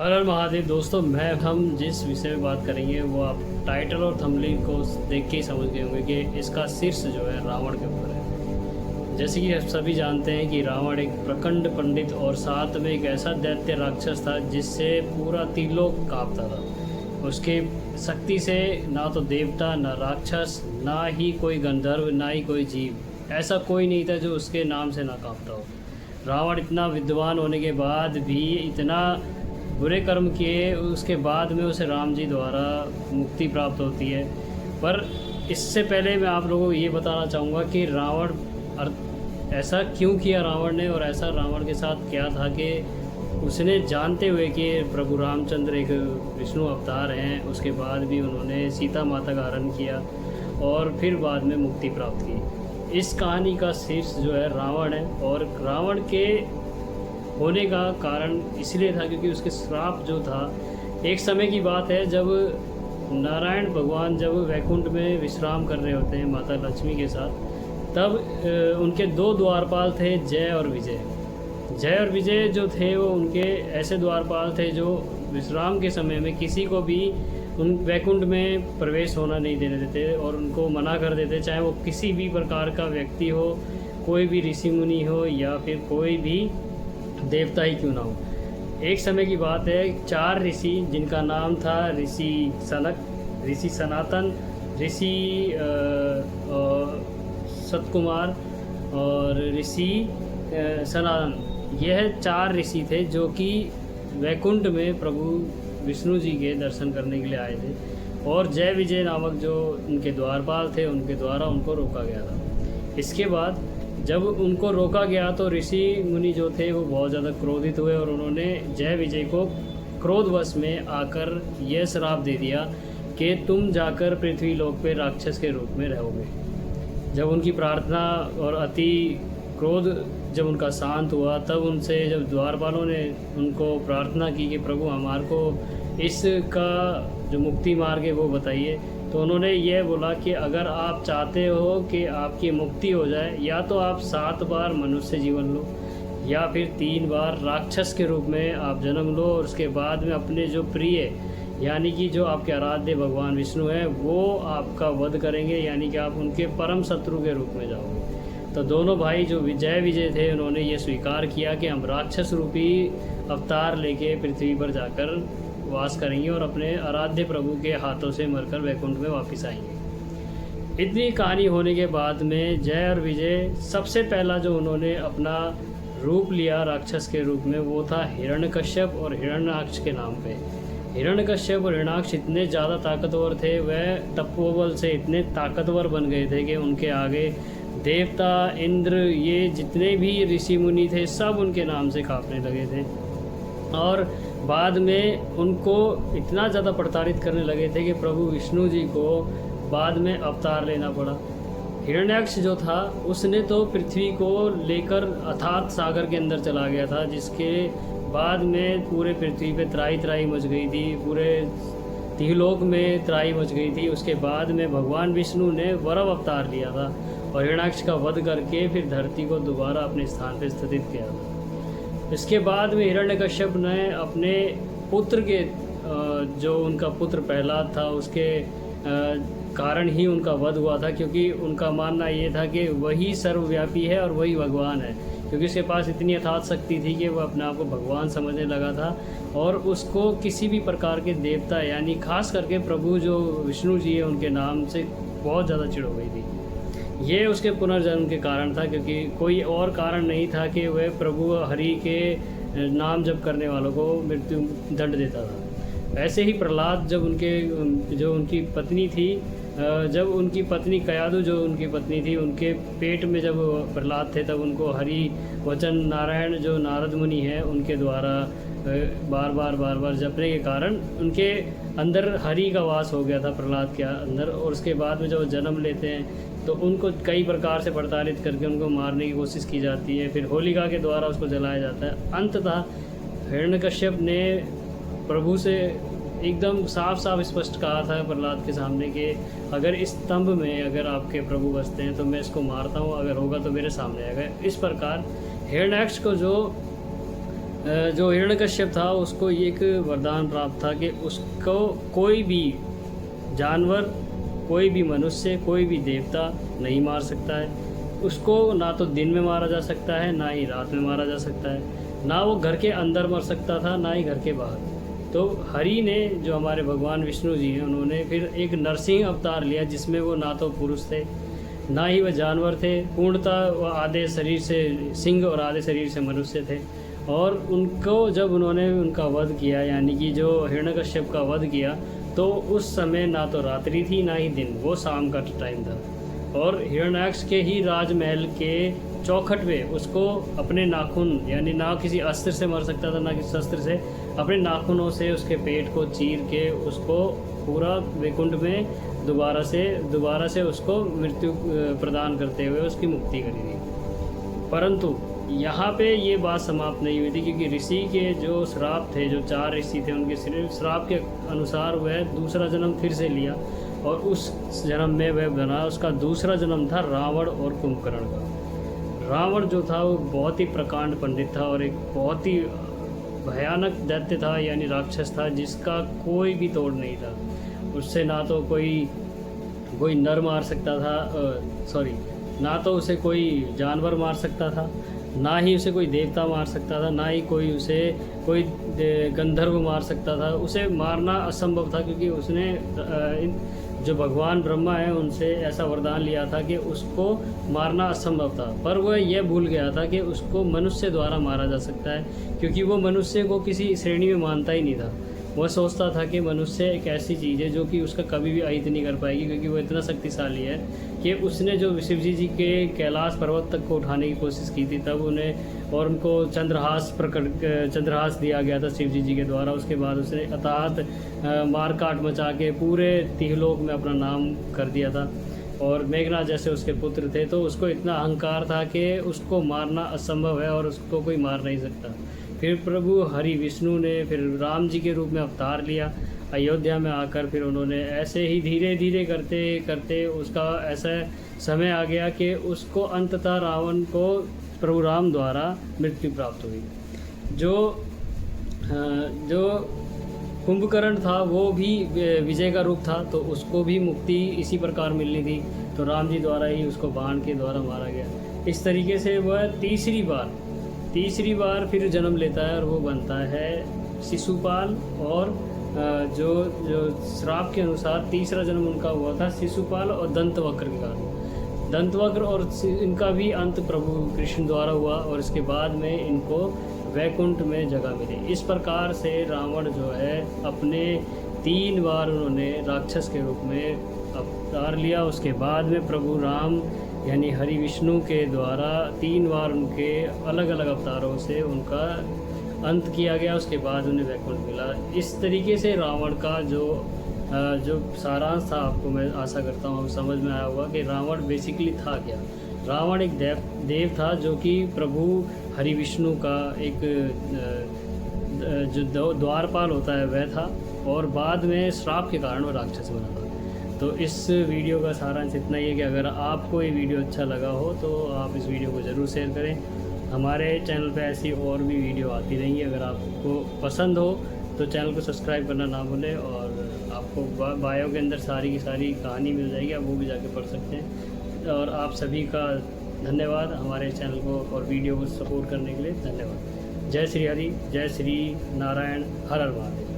हर हर महादेव। दोस्तों हम जिस विषय में बात करेंगे वो आप टाइटल और थंबनेल को देख के ही समझ गए होंगे कि इसका शीर्ष जो है रावण के ऊपर है। जैसे कि आप सभी जानते हैं कि रावण एक प्रखंड पंडित और साथ में एक ऐसा दैत्य राक्षस था जिससे पूरा त्रिलोक कांपता था। उसके शक्ति से ना तो देवता, ना राक्षस, ना ही कोई गंधर्व, ना ही कोई जीव, ऐसा कोई नहीं था जो उसके नाम से ना कांपता हो। रावण इतना विद्वान होने के बाद भी इतना बुरे कर्म किए, उसके बाद में उसे राम जी द्वारा मुक्ति प्राप्त होती है। पर इससे पहले मैं आप लोगों को ये बताना चाहूँगा कि रावण ऐसा क्यों किया रावण ने, और ऐसा रावण के साथ क्या था कि उसने जानते हुए कि प्रभु रामचंद्र एक विष्णु अवतार हैं, उसके बाद भी उन्होंने सीता माता का हरण किया और फिर बाद में मुक्ति प्राप्त की। इस कहानी का शीर्ष जो है रावण है, और रावण के होने का कारण इसलिए था क्योंकि उसके श्राप जो था, एक समय की बात है जब नारायण भगवान जब वैकुंठ में विश्राम कर रहे होते हैं माता लक्ष्मी के साथ, तब उनके दो द्वारपाल थे, जय और विजय। जय और विजय जो थे वो उनके ऐसे द्वारपाल थे जो विश्राम के समय में किसी को भी उन वैकुंठ में प्रवेश होना नहीं देने देते और उनको मना कर देते, चाहे वो किसी भी प्रकार का व्यक्ति हो, कोई भी ऋषि मुनि हो या फिर कोई भी देवता ही क्यों ना हो। एक समय की बात है, 4 ऋषि जिनका नाम था ऋषि सनक, ऋषि सनातन, ऋषि सतकुमार और ऋषि सनातन, यह 4 ऋषि थे जो कि वैकुंठ में प्रभु विष्णु जी के दर्शन करने के लिए आए थे। और जय विजय नामक जो उनके द्वारपाल थे उनके द्वारा उनको रोका गया था। इसके बाद जब उनको रोका गया तो ऋषि मुनि जो थे वो बहुत ज़्यादा क्रोधित हुए और उन्होंने जय विजय को क्रोधवश में आकर यह श्राप दे दिया कि तुम जाकर पृथ्वी लोक पे राक्षस के रूप में रहोगे। जब उनकी प्रार्थना और अति क्रोध जब उनका शांत हुआ, तब उनसे जब द्वारपालों ने उनको प्रार्थना की कि प्रभु हमारे को इसका जो मुक्ति मार्ग है वो बताइए, तो उन्होंने ये बोला कि अगर आप चाहते हो कि आपकी मुक्ति हो जाए, या तो आप 7 बार मनुष्य जीवन लो या फिर 3 बार राक्षस के रूप में आप जन्म लो, और उसके बाद में अपने जो प्रिय यानी कि जो आपके आराध्य भगवान विष्णु हैं वो आपका वध करेंगे, यानी कि आप उनके परम शत्रु के रूप में जाओगे। तो दोनों भाई जो जय विजय थे उन्होंने ये स्वीकार किया कि हम राक्षस रूपी अवतार लेके पृथ्वी पर जाकर वास करेंगे और अपने आराध्य प्रभु के हाथों से मरकर वैकुंठ में वापस आएंगे। इतनी कहानी होने के बाद में जय और विजय सबसे पहला जो उन्होंने अपना रूप लिया राक्षस के रूप में वो था हिरण्यकश्यप और हिरण्याक्ष के नाम पे। हिरण्यकश्यप और हिरण्याक्ष इतने ज़्यादा ताकतवर थे, वह तपोबल से इतने ताकतवर बन गए थे कि उनके आगे देवता, इंद्र, ये जितने भी ऋषि मुनि थे सब उनके नाम से कांपने लगे थे। और बाद में उनको इतना ज़्यादा प्रताड़ित करने लगे थे कि प्रभु विष्णु जी को बाद में अवतार लेना पड़ा। हिरण्याक्ष जो था उसने तो पृथ्वी को लेकर अथात सागर के अंदर चला गया था, जिसके बाद में पूरे पृथ्वी पे त्राही त्राही मच गई थी, पूरे त्रिलोक में त्राही मच गई थी। उसके बाद में भगवान विष्णु ने वराह अवतार लिया था और हिरण्याक्ष का वध करके फिर धरती को दोबारा अपने स्थान पर स्थित किया था। इसके बाद में हिरण्यकश्यप ने अपने पुत्र के जो उनका पुत्र प्रहलाद था उसके कारण ही उनका वध हुआ था, क्योंकि उनका मानना ये था कि वही सर्वव्यापी है और वही भगवान है, क्योंकि उसके पास इतनी अथात शक्ति थी कि वह अपने आप को भगवान समझने लगा था और उसको किसी भी प्रकार के देवता यानी खास करके प्रभु जो विष्णु जी है उनके नाम से बहुत ज़्यादा चिढ़ हो गई थी। ये उसके पुनर्जन्म के कारण था, क्योंकि कोई और कारण नहीं था कि वह प्रभु हरि के नाम जप करने वालों को मृत्यु दंड देता था। ऐसे ही प्रहलाद जब उनकी पत्नी थी, जब उनकी पत्नी कयादु जो उनकी पत्नी थी, उनके पेट में जब प्रहलाद थे तब उनको हरि वचन नारायण जो नारद मुनि हैं उनके द्वारा बार बार जपने के कारण उनके अंदर हरि का वास हो गया था प्रहलाद के अंदर। और उसके बाद में जब जन्म लेते हैं तो उनको कई प्रकार से प्रताड़ित करके उनको मारने की कोशिश की जाती है, फिर होलिका के द्वारा उसको जलाया जाता है। अंततः हिरण्यकश्यप ने प्रभु से एकदम साफ स्पष्ट कहा था प्रहलाद के सामने कि अगर इस स्तंभ में अगर आपके प्रभु बसते हैं तो मैं इसको मारता हूँ, अगर होगा तो मेरे सामने आएगा। इस प्रकार हिरण्याक्ष को जो जो हिरण्यकश्यप था उसको एक वरदान प्राप्त था कि उसको कोई भी जानवर, कोई भी मनुष्य, कोई भी देवता नहीं मार सकता है। उसको ना तो दिन में मारा जा सकता है, ना ही रात में मारा जा सकता है, ना वो घर के अंदर मर सकता था, ना ही घर के बाहर। तो हरि ने, जो हमारे भगवान विष्णु जी हैं, उन्होंने फिर एक नरसिंह अवतार लिया, जिसमें वो ना तो पुरुष थे, ना ही वह जानवर थे। पूर्णतः वह आधे शरीर से सिंह और आधे शरीर से मनुष्य थे। और उनको जब उन्होंने उनका वध किया, यानी कि जो हिरण्यकश्यप का वध किया, तो उस समय ना तो रात्रि थी ना ही दिन, वो शाम का टाइम था। और हिरण्याक्ष के ही राजमहल के चौखट पे उसको अपने नाखून, यानी ना किसी अस्त्र से मर सकता था ना किसी शस्त्र से, अपने नाखूनों से उसके पेट को चीर के उसको पूरा वैकुंठ में दोबारा से उसको मृत्यु प्रदान करते हुए उसकी मुक्ति करी थी। परंतु यहाँ पे ये बात समाप्त नहीं हुई थी, क्योंकि ऋषि के जो श्राप थे, जो 4 ऋषि थे, उनके सिर्फ श्राप के अनुसार वह दूसरा जन्म फिर से लिया। और उस जन्म में वह बना, उसका दूसरा जन्म था रावण और कुंभकर्ण का। रावण जो था वो बहुत ही प्रकांड पंडित था और एक बहुत ही भयानक दैत्य था, यानी राक्षस था, जिसका कोई भी तोड़ नहीं था। उससे ना तो कोई नर मार सकता था, ना तो उसे कोई जानवर मार सकता था, ना ही उसे कोई देवता मार सकता था, ना ही कोई गंधर्व मार सकता था। उसे मारना असंभव था, क्योंकि उसने जो भगवान ब्रह्मा है उनसे ऐसा वरदान लिया था कि उसको मारना असंभव था। पर वह यह भूल गया था कि उसको मनुष्य द्वारा मारा जा सकता है, क्योंकि वो मनुष्य को किसी श्रेणी में मानता ही नहीं था। वह सोचता था कि मनुष्य एक ऐसी चीज़ है जो कि उसका कभी भी अहित नहीं कर पाएगी, क्योंकि वो इतना शक्तिशाली है कि उसने जो शिव जी के कैलाश पर्वत तक को उठाने की कोशिश की थी, तब उन्हें और उनको चंद्रहास दिया गया था शिव जी के द्वारा। उसके बाद उसने अर्थात मारकाट मचा के पूरे तिहलोक में अपना नाम कर दिया था। और मेघनाथ जैसे उसके पुत्र थे, तो उसको इतना अहंकार था कि उसको मारना असंभव है और उसको कोई मार नहीं सकता। फिर प्रभु हरि विष्णु ने फिर राम जी के रूप में अवतार लिया अयोध्या में आकर। फिर उन्होंने ऐसे ही धीरे धीरे करते करते उसका ऐसा समय आ गया कि उसको अंततः रावण को प्रभु राम द्वारा मृत्यु प्राप्त हुई। जो कुंभकर्ण था वो भी विजय का रूप था, तो उसको भी मुक्ति इसी प्रकार मिलनी थी, तो राम जी द्वारा ही उसको बाण के द्वारा मारा गया। इस तरीके से वह तीसरी बार फिर जन्म लेता है और वो बनता है शिशुपाल। और जो श्राप के अनुसार तीसरा जन्म उनका हुआ था शिशुपाल और दंतवक्र के कारण। दंतवक्र और इनका भी अंत प्रभु कृष्ण द्वारा हुआ और इसके बाद में इनको वैकुंठ में जगह मिली। इस प्रकार से रावण जो है अपने 3 बार उन्होंने राक्षस के रूप में अवतार लिया। उसके बाद में प्रभु राम यानी हरि विष्णु के द्वारा 3 बार उनके अलग अलग अवतारों से उनका अंत किया गया। उसके बाद उन्हें वैकुंठ मिला। इस तरीके से रावण का जो सारांश था, आपको मैं आशा करता हूँ समझ में आया होगा कि रावण बेसिकली था क्या। रावण एक देव था जो कि प्रभु हरि विष्णु का एक जो द्वारपाल होता है वह था, और बाद में श्राप के कारण वह राक्षस बना था। तो इस वीडियो का सारांश इतना ही है कि अगर आपको ये वीडियो अच्छा लगा हो तो आप इस वीडियो को ज़रूर शेयर करें। हमारे चैनल पे ऐसी और भी वीडियो आती रहेंगी। अगर आपको पसंद हो तो चैनल को सब्सक्राइब करना ना भूलें, और आपको बायो के अंदर सारी की सारी कहानी मिल जाएगी, आप वो भी जाके पढ़ सकते हैं। और आप सभी का धन्यवाद हमारे चैनल को और वीडियो को सपोर्ट करने के लिए। धन्यवाद। जय श्री हरि, जय श्री नारायण, हर हर महादेव।